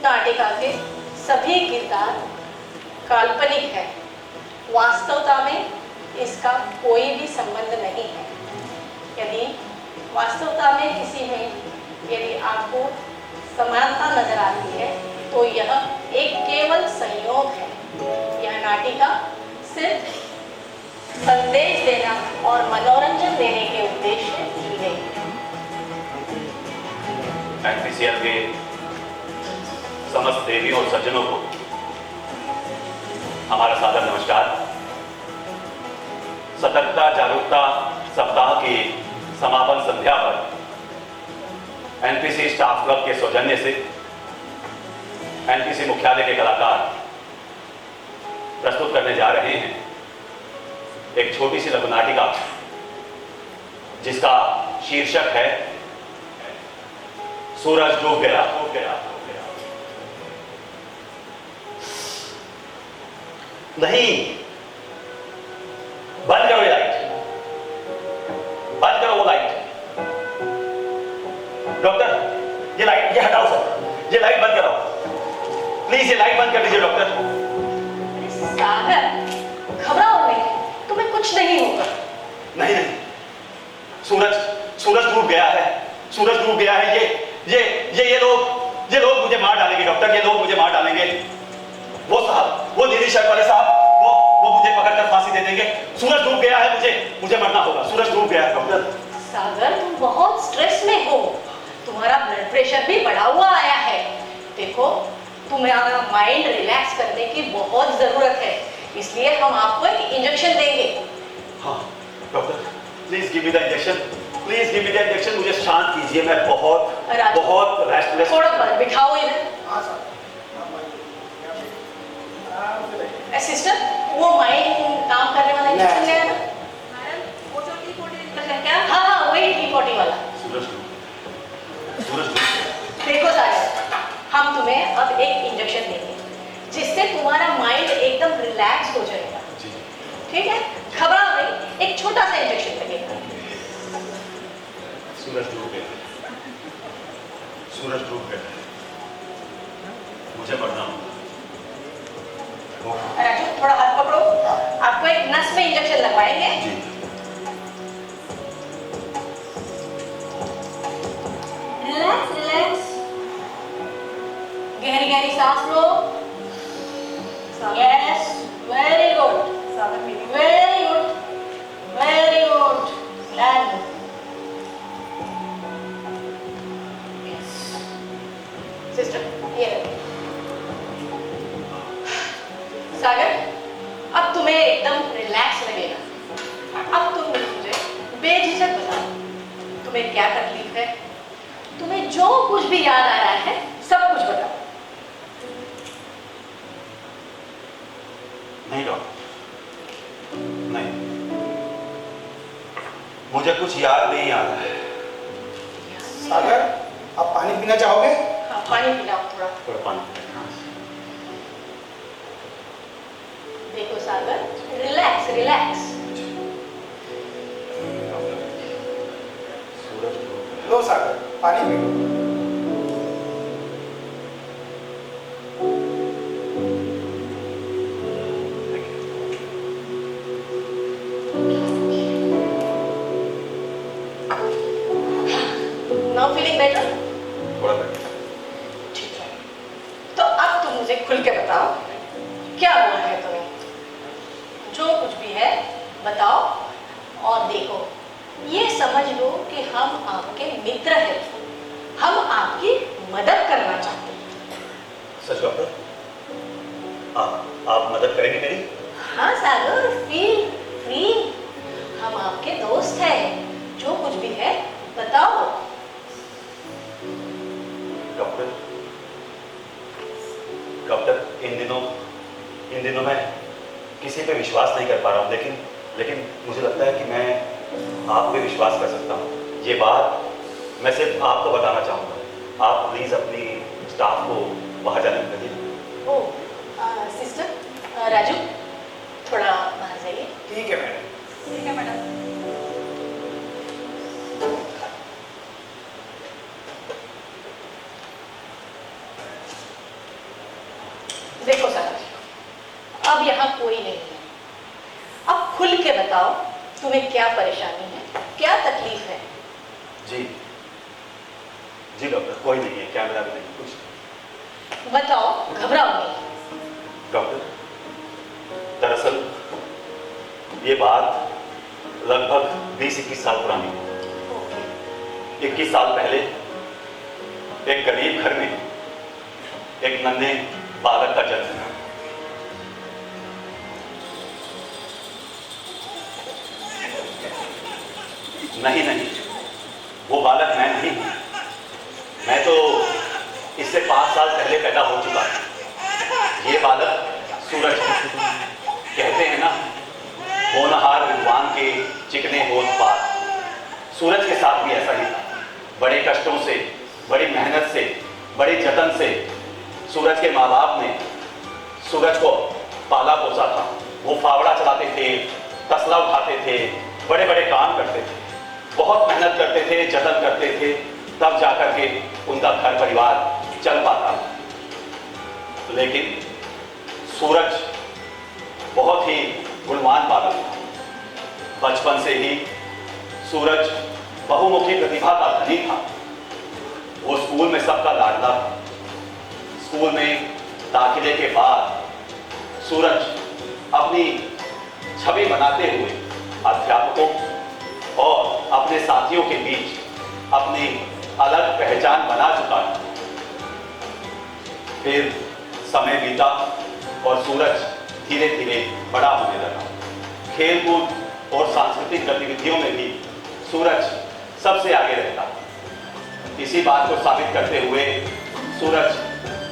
नाटिका के सभी किरदार काल्पनिक है, वास्तवता में इसका कोई भी संबंध नहीं है। यदि वास्तवता में किसी में यदि आपको समानता नजर आती है तो यह एक केवल संयोग है। यह नाटिका सिर्फ संदेश देना और मनोरंजन देने के उद्देश्य से की गई है। एनपीसीएल के समस्त देवियों और सज्जनों को हमारा सादर नमस्कार। सतर्कता जागरूकता सप्ताह की समापन संध्या पर एनपीसी स्टाफ क्लब के सौजन्य से एनपीसी मुख्यालय के कलाकार प्रस्तुत करने जा रहे हैं एक छोटी सी लघु नाटिका जिसका शीर्षक है सूरज डूब गया। नहीं, बंद करो ये लाइट, बंद करो वो लाइट। डॉक्टर ये लाइट, ये हटाओ सर, ये लाइट बंद कराओ प्लीज, ये लाइट बंद कर दीजिए डॉक्टर। सागर, घबराओ नहीं, तुम्हें कुछ नहीं होगा। नहीं नहीं, सूरज डूब गया है, सूरज डूब गया है। ये लोग मुझे मार डालेंगे डॉक्टर, ये लोग मुझे मार डालेंगे। वो साहब, वो नीली शर्ट वाले साहब, वो मुझे पकड़कर फांसी दे देंगे। सूरज डूब गया है, मुझे मरना होगा। सूरज डूब गया है डॉक्टर। सागर, तुम बहुत स्ट्रेस में हो, तुम्हारा ब्लड प्रेशर भी बढ़ा हुआ आया है। देखो, तुम्हारा माइंड रिलैक्स करने की बहुत जरूरत है, इसलिए हम आपको एक इंजेक्शन देंगे। हाँ doctor, please give me the injection, please give me the injection. मुझे शांत कीजिए, मैं बहुत रेस्टलेस। थोड़ा बिठाओ इधर। सिस्टर, वो माइंड काम करने वाला इंजेक्शन ले आना। मैडम, वो जो T40 है क्या? हाँ, वही T40 वाला। सूरज देखो सागर, हम तुम्हें अब एक इंजेक्शन देंगे जिससे तुम्हारा माइंड एकदम रिलैक्स हो जाएगा। ठीक है, घबराओ नहीं, एक छोटा सा इंजेक्शन लगेगा। सूरज डूब गया, सूरज डूब गया, मुझे मरना होगा। राजू, थोड़ा हाथ पकड़ो, आपको एक नस में इंजेक्शन लगवाएंगे। रिलैक्स रिलैक्स, गहरी गहरी सांस लो। Yes, very good, very good, very good. Done. Sister, ये सागर, अब तुम्हें एकदम रिलैक्स लगेगा। अब तुम मुझे बेझिझक बताओ, तुम्हें क्या तकलीफ है? तुम्हें जो कुछ भी याद आ रहा है सब कुछ बताओ। नहीं डॉक्टर, नहीं, मुझे कुछ याद नहीं आ रहा है। सागर, आप पानी पीना चाहोगे? हाँ, पानी पिलाओ थोड़ा पानी। देखो सागर, रिलैक्स रिलैक्स। लो सागर, पानी पी लो। Now feeling better? थोड़ा बेटर। ठीक है, तो अब तुम मुझे खुल के बताओ क्या हुआ है तुम्हें। जो कुछ भी है बताओ, और देखो, ये समझ लो कि हम आपके मित्र हैं, हम आपकी मदद करना चाहते हैं। सच डॉक्टर, आप मदद करेंगे मेरी? हाँ सागर, फील फ्री, हम आपके दोस्त हैं। जो कुछ भी है बताओ। डॉक्टर, इन दिनों मैं किसी पे विश्वास नहीं कर पा रहा हूँ, लेकिन मुझे लगता है कि मैं आप पे विश्वास कर सकता हूँ। ये बात मैं सिर्फ आपको बताना चाहूँगा। आप प्लीज अपनी स्टाफ को बाहर जाने दीजिए। ओह सिस्टर, राजू थोड़ा बाहर जाइए। ठीक है मैडम। ठीक है मैडम। तुम्हें क्या परेशानी है, क्या तकलीफ है? जी जी डॉक्टर, कोई नहीं है, कैमरा भी नहीं, कुछ नहीं। बताओ, घबराओ नहीं। डॉक्टर, दरअसल ये बात लगभग 20-21 साल पुरानी है। 21 साल पहले एक गरीब घर में एक नन्हे बालक का जन्म हुआ। नहीं नहीं, वो बालक मैं नहीं हूं। मैं तो इससे 5 साल पहले पैदा हो चुका हूं। ये बालक सूरज है। कहते हैं ना, होनहार विद्वान के चिकने होठ पार। सूरज के साथ भी ऐसा ही था। बड़े कष्टों से, बड़ी मेहनत से, बड़े जतन से सूरज के माँ बाप ने सूरज को पाला पोसा था। वो फावड़ा चलाते थे, तसला उठाते थे, बड़े बड़े काम करते थे, बहुत मेहनत करते थे, जतन करते थे, तब जाकर के उनका घर परिवार चल पाता। लेकिन सूरज बहुत ही गुणवान बालक था। बचपन से ही सूरज बहुमुखी प्रतिभा का धनी था। वो स्कूल में सबका लाडला था। स्कूल में दाखिले के बाद सूरज अपनी छवि बनाते हुए अध्यापकों और अपने साथियों के बीच अपनी अलग पहचान बना चुका था। फिर समय बीता और सूरज धीरे धीरे बड़ा होने लगा। खेलकूद और सांस्कृतिक गतिविधियों में भी सूरज सबसे आगे रहता। इसी बात को साबित करते हुए सूरज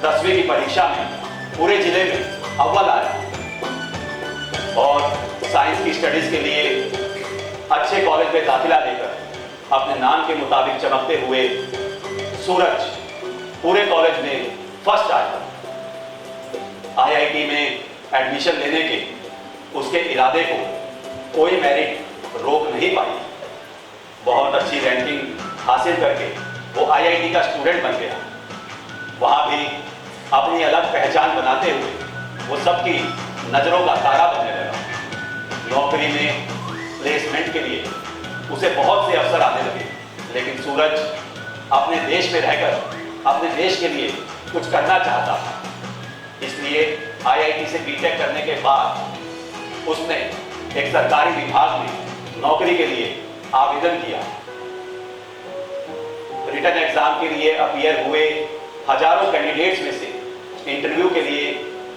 10वीं की परीक्षा में पूरे जिले में अव्वल आया और साइंस की स्टडीज के लिए अच्छे कॉलेज में दाखिला लेकर अपने नाम के मुताबिक चमकते हुए सूरज पूरे कॉलेज में फर्स्ट आया। आईआईटी में एडमिशन लेने के उसके इरादे को कोई मेरिट रोक नहीं पाई। बहुत अच्छी रैंकिंग हासिल करके वो आईआईटी का स्टूडेंट बन गया। वहाँ भी अपनी अलग पहचान बनाते हुए वो सबकी नजरों का तारा बनने लगा। नौकरी में प्लेसमेंट के लिए उसे बहुत से अवसर आने लगे, लेकिन सूरज अपने देश में रहकर अपने देश के लिए कुछ करना चाहता था। इसलिए आईआईटी से बीटेक करने के बाद उसने एक सरकारी विभाग में नौकरी के लिए आवेदन किया। रिटन एग्जाम के लिए अपीयर हुए हजारों कैंडिडेट्स में से इंटरव्यू के लिए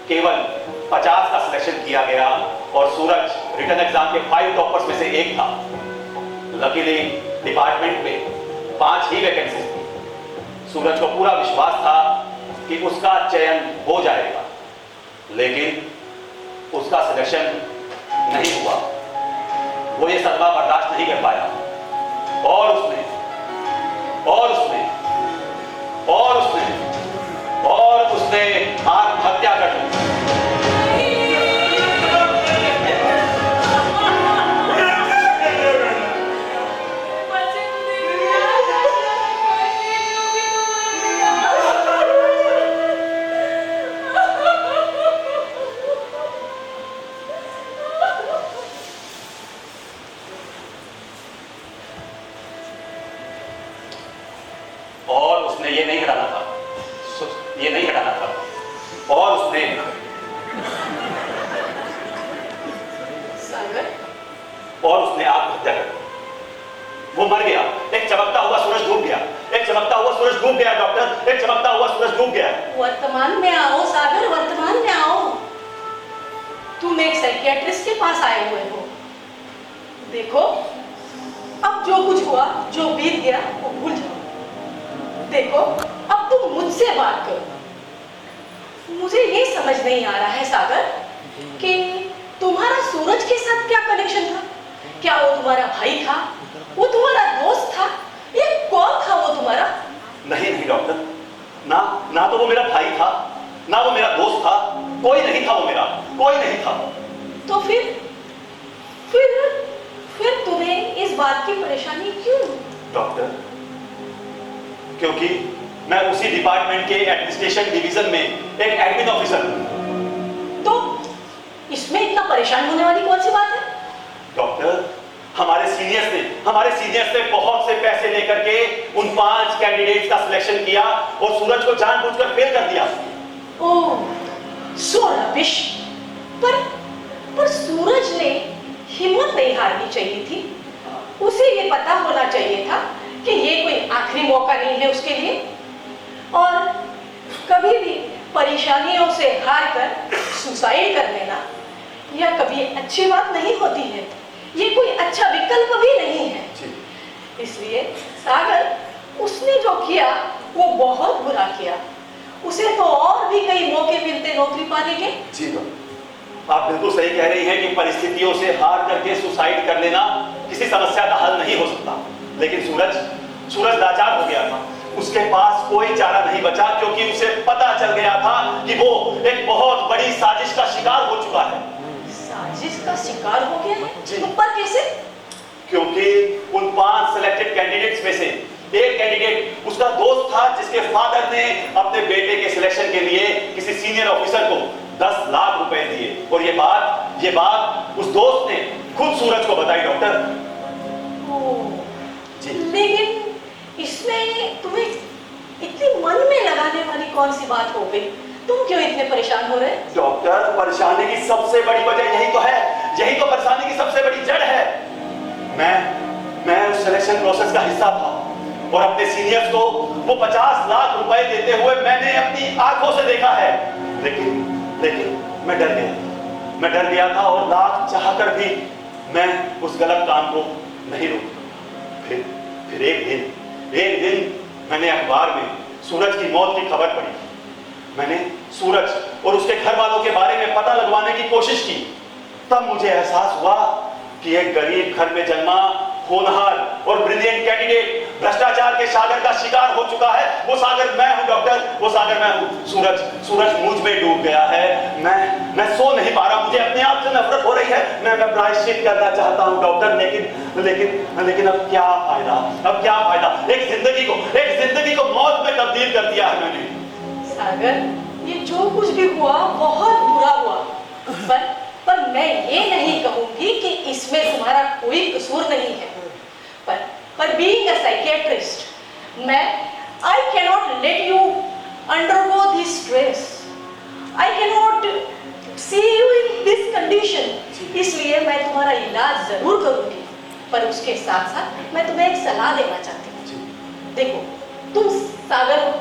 केवल 50 का सिलेक्शन किया गया और सूरज रिटन एग्जाम के 5 टॉपर्स में से एक था। लकीली डिपार्टमेंट में 5 ही वैकेंसीज थी। सूरज को पूरा विश्वास था कि उसका चयन हो जाएगा, लेकिन उसका सिलेक्शन नहीं हुआ। वो ये सदमा बर्दाश्त नहीं कर पाया और उसने आत्महत्या कर ली। और उसने ये नहीं हटाना था, और उसने आत्महत्या कर ली। वो मर गया। एक चमकता हुआ सूरज डूब गया। डॉक्टर, एक चमकता हुआ सूरज डूब गया। वर्तमान में आओ सागर, वर्तमान में आओ। तुम एक साइकियाट्रिस्ट के पास आए हुए हो। देखो, अब जो कुछ हुआ, जो बीत गया, वो भूल जाओ। देखो, अब तुम मुझसे बात करो। मुझे ये समझ नहीं आ रहा है सागर कि तुम्हारा सूरज के साथ क्या कनेक्शन था। क्या वो तुम्हारा भाई था? वो तुम्हारा दोस्त था? ये कौन था वो तुम्हारा? नहीं डॉक्टर, ना तो वो मेरा भाई था, ना वो मेरा दोस्त था। कोई नहीं था वो मेरा, कोई नहीं था। तो फिर तुम्हें इस बात की परेशानी क्यों? डॉक्टर, क्योंकि मैं उसी डिपार्टमेंट के एडमिनिस्ट्रेशन डिवीजन में एक एडमिन ऑफिसर हूं। तो इसमें इतना परेशान होने वाली कौन सी बात है? डॉक्टर, हमारे सीनियर्स ने बहुत से पैसे लेकर के उन 5 कैंडिडेट्स का सिलेक्शन किया और सूरज को जानबूझकर फेल कर दिया। ओह, सो रबिश। पर सूरज ने हिम्मत नहीं हारनी चाहिए थी। उसे ये पता होना चाहिए था कि ये कोई आखिरी मौका नहीं है उसके लिए, और कभी भी परेशानियों से हार कर सुसाइड कर लेना यह कभी अच्छी बात नहीं होती है। ये कोई अच्छा विकल्प भी नहीं है। इसलिए सागर, उसने जो किया वो बहुत बुरा किया। उसे तो और भी कई मौके मिलते नौकरी पाने के। जी आप बिल्कुल सही कह रही हैं कि परिस्थितियों से हार करके सुसाइड कर लेना किसी समस्या का हल नहीं हो सकता। लेकिन सूरज लाचार हो गया था। उसके पास कोई चारा नहीं बचा, क्योंकि उसे पता चल गया था कि वो एक बहुत बड़ी साजिश का शिकार हो चुका है। साजिश का शिकार हो गया है? जी। पर कैसे? क्योंकि उन 5 सिलेक्टेड कैंडिडेट्स में से एक कैंडिडेट उसका दोस्त था, जिसके फादर ने अपने बेटे के सिलेक्शन के लिए किसी सीनियर ऑफिसर को 10 लाख रुपए दिए। और ये बात उस दोस्त ने खुद सूरज को बताई डॉक्टर। जी। लेकिन इसमें तुम्हें इतनी मन में लगाने वाली कौन सी बात हो गई? तुम क्यों इतने परेशान हो रहे? डॉक्टर, परेशानी की सबसे बड़ी वजह यही तो है, यही तो परेशानी की सबसे बड़ी जड़ है। मैं उस सिलेक्शन प्रोसेस का हिस्सा था और अपने सीनियर्स को वो 50 लाख रुपए देते हुए मैंने अपनी आंखों से देखा है। लेकिन मैं डर गया था और लाख चाहकर भी मैं उस गलत काम को नहीं रोका। फिर एक दिन मैंने अखबार में सूरज की मौत की खबर पढ़ी। मैंने सूरज और उसके घर वालों के बारे में पता लगवाने की कोशिश की। तब मुझे एहसास हुआ कि एक गरीब घर में जन्मा होनहार और ब्रिलियंट कैंडिडेट भ्रष्टाचार के सागर का शिकार हो चुका है। वो सागर मैं हूं डॉक्टर, वो सागर मैं हूं। सूरज मुझ में डूब गया है। मैं सो नहीं पा रहा, मुझे अपने आप से नफरत हो रही है। मैं प्रायश्चित करना चाहता हूं डॉक्टर, लेकिन अब क्या फायदा? एक जिंदगी को मौत में तब्दील कर दिया है मैंने। सागर, ये जो कुछ भी हुआ बहुत बुरा हुआ, पर मैं ये नहीं कहूंगी कि इसमें तुम्हारा कोई कसूर नहीं है। पर being a psychiatrist, I cannot let you undergo this stress. I cannot see you in this condition. इसलिए मैं तुम्हारा इलाज जरूर करूंगी, पर उसके साथ साथ मैं तुम्हें एक सलाह देना चाहती हूँ। देखो, तुम सागर हो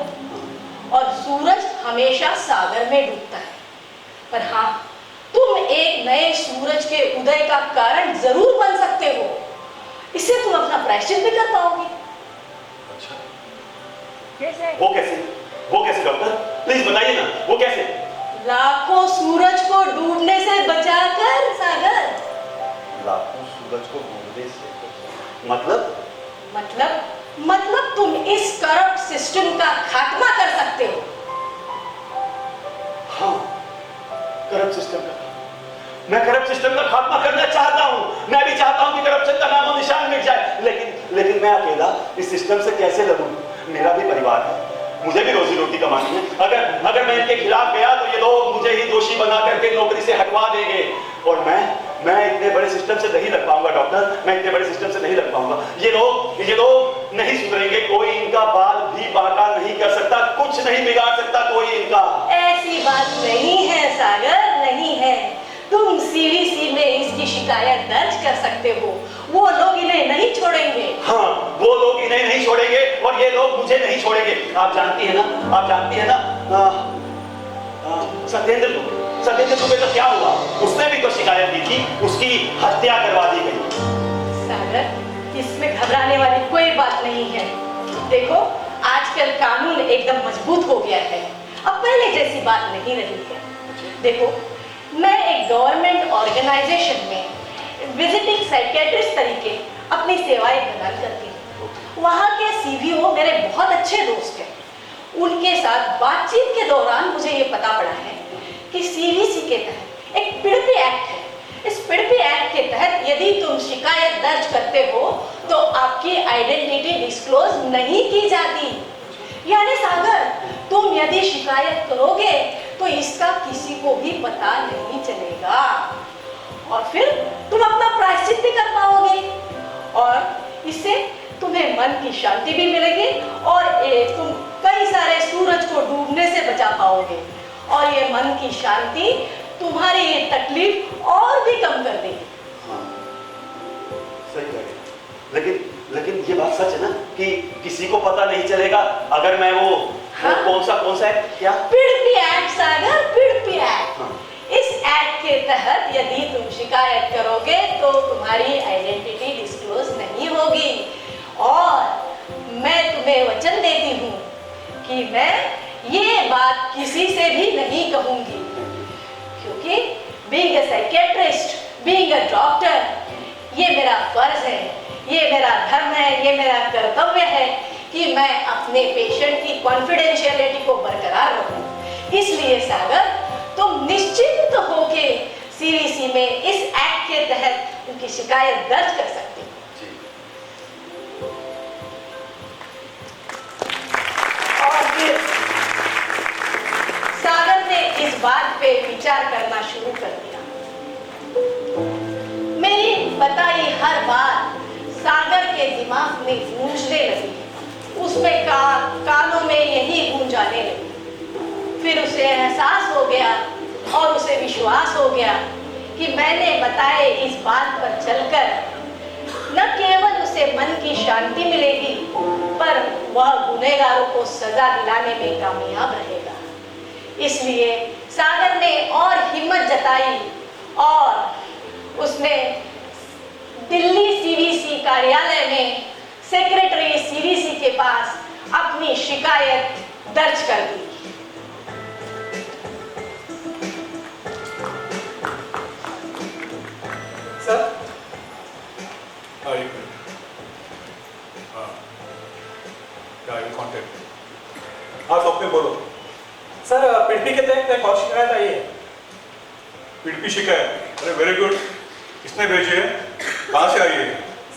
और सूरज हमेशा सागर में डूबता है, पर हाँ, तुम एक नए सूरज के उदय का कारण जरूर बन सकते हो। इससे तुम अपना प्रायश्चित भी कर पाओगे। अच्छा, कैसे? वो कैसे डॉक्टर? प्लीज बताइए ना, वो कैसे? लाखों सूरज को डूबने से बचाकर सागर। लाखों सूरज को डूबने से मतलब तुम इस करप्ट सिस्टम का खात्मा कर सकते हो। हाँ, मैं करप्ट सिस्टम का खात्मा करना चाहता हूँ। मैं भी चाहता हूँ कि करप्शन का नामो निशान मिट जाए, लेकिन मैं अकेला इस सिस्टम से कैसे लड़ूं? मेरा भी परिवार है, मुझे भी रोजी रोटी कमानी है। अगर मैं इनके खिलाफ गया तो ये लोग मुझे ही दोषी बना करके नौकरी से हटवा देंगे, और मैं इतने बड़े सिस्टम से नहीं लग पाऊंगा डॉक्टर। मैं इतने बड़े सिस्टम से नहीं लग पाऊंगा। ये लोग नहीं सुधरेंगे। कोई इनका बाल भी बांका नहीं कर सकता, कुछ नहीं बिगाड़ सकता कोई इनका। ऐसी बात नहीं है सागर, नहीं है। तुम सीवीसी में इसकी शिकायत दर्ज कर सकते हो। वो लोग इन्हें नहीं छोड़ेंगे। हाँ, वो लोग इन्हें नहीं छोड़ेंगे और ये लोग मुझे नहीं छोड़ेंगे। आप जानती है ना सत्येंद्र दुबे तो क्या हुआ? उसने भी तो शिकायत दी थी, उसकी हत्या करवा दी गई। सागर, इसमें घबराने वाली कोई बात नहीं है। देखो, आजकल कानून एकदम मजबूत हो गया है, अब पहले जैसी बात नहीं रही है। देखो, मैं एक गवर्नमेंट ऑर्गेनाइजेशन में विजिटिंग साइकियाट्रिस्ट तरीके अपनी सेवाएं प्रदान करती हूँ। वहाँ के सीवीओ मेरे बहुत अच्छे दोस्त हैं। उनके साथ बातचीत के दौरान मुझे ये पता पड़ा है कि सीवीसी के तहत एक पिड़पी एक्ट है। इस पिड़पी एक्ट के तहत यदि तुम शिकायत दर्ज करते हो तो आपकी आइडेंटिटी डिस्क्लोज नहीं की जाती। यानी सागर, तुम यदि शिकायत करोगे तो इसका किसी को भी पता नहीं चलेगा। और फिर तुम अपना प्रायश्चित भी कर पाओगे और इससे तुम्हें मन की शांति भी मिलेगी और तुम कई सारे सूरज को डूबने से बचा पाओगे और ये मन की शांति तुम्हारी ये तकलीफ और भी कम कर देगी। हाँ, सही कह रहे। लेकिन लेकिन ये बात सच है ना कि किसी को पता नहीं चलेगा अगर मैं वो कौन सा है क्या पिड़पी एक्ट सागर, पिड़पी एक्ट। हाँ। इस एक्ट के तहत यदि तुम शिकायत करोगे तो तुम्हारी आइडेंटिटी डिस्क्लोज नहीं होगी और मैं तुम्हें वचन देती हूँ कि मैं ये बात किसी से भी नहीं कहूंगी क्योंकि being a psychiatrist, being a doctor, ये मेरा फर्ज है, ये मेरा धर्म है, ये मेरा कर्तव्य है कि मैं अपने पेशेंट की कॉन्फिडेंशियलिटी को बरकरार रखूं। इसलिए सागर तुम निश्चिंत होके सीवीसी में इस एक्ट के तहत उनकी शिकायत दर्ज कर सकते हो। और फिर सागर ने इस बात पे विचार करना शुरू कर दिया। मेरी बताई हर बात सागर के दिमाग में गूंजने लगी, उसमें कानों में यही गूंज आने लगी। फिर उसे एहसास हो गया और उसे विश्वास हो गया कि मैंने बताए इस बात पर चलकर न केवल उसे मन की शांति मिलेगी पर वह गुनहगारों को सजा दिलाने में कामयाब रहेगा। इसलिए सागर ने और हिम्मत जताई और उसने दिल्ली सीवीसी कार्यालय में सेक्रेटरी सीवीसी के पास अपनी शिकायत दर्ज कर दी। सर, हाँ सबने बोलो। सर पिड़पी के तहत एक और शिकायत आई है। पिड़पी शिकायत? अरे वेरी गुड। किसने भेजी है? कहाँ से आई है?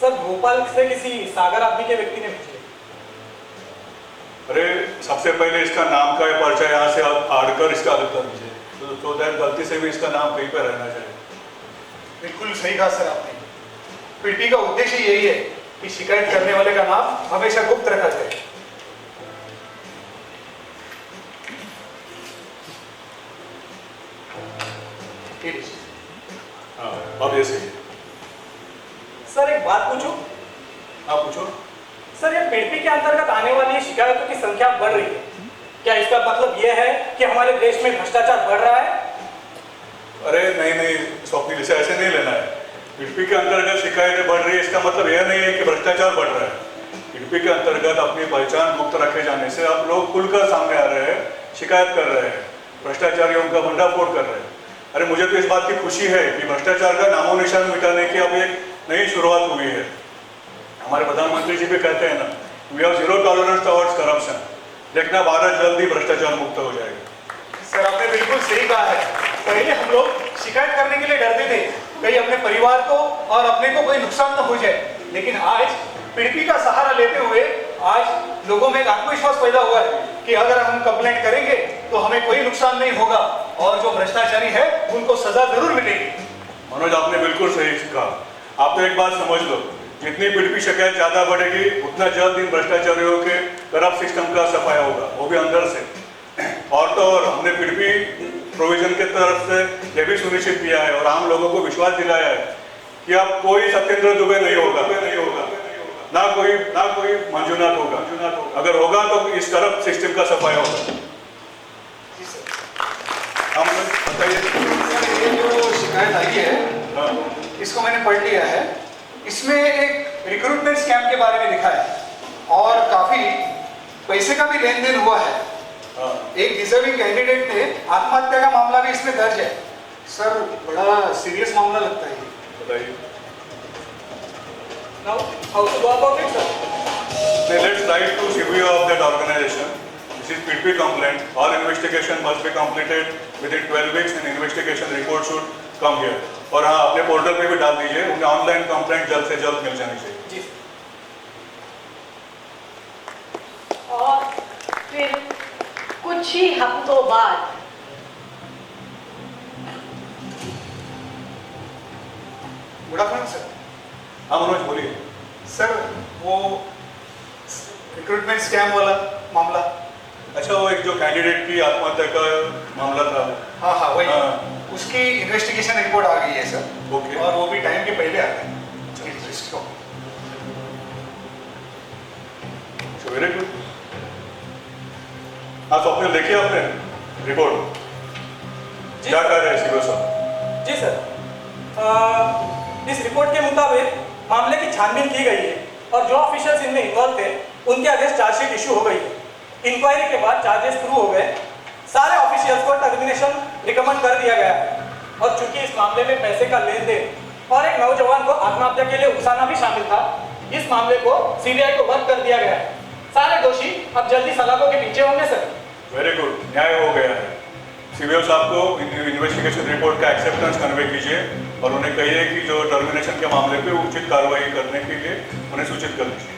सर भोपाल से किसी सागर आदमी के व्यक्ति ने भेजी है। अरे सबसे पहले इसका नाम का पर्चा यहाँ से आड़कर इसका अलग कर दीजिए तो दैट गलती से भी इसका नाम कहीं पर रहना चाहिए। बिल्कुल सही कहा सर आपने। पिड़पी का उद्देश्य यही है कि शिकायत करने वाले का नाम हमेशा गुप्त रखा जाए। हाँ अब ये सही है। सर एक बात पूछूं? हाँ पूछो। सर ये पिड़पी के अंतर्गत आने वाली शिकायतों की संख्या बढ़ रही है, क्या इसका मतलब यह है कि हमारे देश में भ्रष्टाचार बढ़ रहा है? अरे नहीं स्वप्निल, इसे ऐसे नहीं लेना है। पिड़पी के अंतर्गत शिकायतें बढ़ रही है इसका मतलब यह नहीं है कि भ्रष्टाचार बढ़ रहा है। पिड़पी के अंतर्गत अपनी पहचान गुप्त रखे जाने से आप लोग खुलकर सामने आ रहे हैं, शिकायत कर रहे हैं, भ्रष्टाचारियों का भंडाफोड़ कर रहे हैं। अरे मुझे तो इस बात की खुशी है कि भ्रष्टाचार का नामो निशान मिटाने की अब एक नई शुरुआत हुई है। हमारे प्रधानमंत्री जी भी कहते हैं ना, we have zero tolerance towards corruption. देखना भारत जल्दी भ्रष्टाचार मुक्त हो जाएगा। सर आपने बिल्कुल सही कहा है। पहले हम लोग शिकायत करने के लिए डरते थे, कहीं अपने परिवार को और अपने को कोई नुकसान न हो जाए, लेकिन आज पिड़पी का सहारा लेते हुए आज लोगों में एक आत्मविश्वास पैदा हुआ है कि अगर हम कंप्लेंट करेंगे तो हमें कोई नुकसान नहीं होगा और जो भ्रष्टाचारी है उनको सजा जरूर मिलेगी। मनोज आपने बिल्कुल सही कहा। आप तो एक बात समझ लो, जितनी पिड़पी शिकायत ज्यादा बढ़ेगी उतना जल्द इन भ्रष्टाचारियों के करप्ट सिस्टम का सफाया होगा, वो भी अंदर से। और तो और हमने पिड़पी प्रोविजन के तरफ से यह भी सुनिश्चित किया है और आम लोगों को विश्वास दिलाया है कि अब कोई सत्येंद्र दुबे नहीं होगा, ना कोई मंजूनाथ होगा। अगर होगा तो इस करप्ट सिस्टम का सफाया होगा। हम बताइए। ये जो शिकायत आई है हाँ। इसको मैंने पढ़ लिया है। इसमें एक रिक्रूटमेंट स्कैम के बारे में लिखा है और काफी पैसे का भी लेन देन हुआ है। हाँ। एक डिजर्विंग कैंडिडेट ने आत्महत्या का मामला भी इसमें दर्ज है। सर बड़ा सीरियस मामला लगता है। बताइए। Now, how to go about it, sir? Let's write to CBO of that organization. This is PDP complaint. All investigation must be completed within 12 weeks and investigation report should come here. और हाँ अपने portal पे भी डाल दीजिए, उन्हें online complaint जल्द से जल्द मिल जानी चाहिए। जी। और फिर कुछ ही हफ्तों बाद गुड आफ्टरनून सर। हाँ मनोज बोलिए। सर वो रिक्रूटमेंट स्कैम वाला मामला। अच्छा वो एक जो कैंडिडेट की आत्महत्या का मामला था। हाँ हाँ वही। हाँ। उसकी इन्वेस्टिगेशन रिपोर्ट आ गई है सर। ओके। और वो भी टाइम के पहले आ गई। इसको वेरी गुड। हाँ स्वप्निल देखिए आपने रिपोर्ट जी क्या सर। कर रहे हैं सीओ साहब? जी सर, इस रिपोर्ट के मुताबिक मामले की छानबीन की गई है और जो ऑफिशियल्स इनमें इन्वॉल्व थे उनके अगेंस्ट चार्जशीट इशू हो गई है। इंक्वायरी के बाद चार्जेस थ्रू हो गए, सारे ऑफिशियल्स को टर्मिनेशन रिकमेंड कर दिया गया है। और चूंकि इस मामले में पैसे का लेन देन और एक नौजवान को आत्महत्या के लिए उकसाना भी शामिल था, इस मामले को सीबीआई को वर्क कर दिया गया है। सारे दोषी अब जल्दी सलाखों के पीछे होंगे सर। वेरी गुड, न्याय हो गया है। सीबीओ साहब को इन्वेस्टिगेशन रिपोर्ट का एक्सेप्टेंस कन्वे कीजिए और उन्हें कहिए कि जो टर्मिनेशन के मामले पे उचित कार्रवाई करने के लिए उन्हें सूचित कर दीजिए।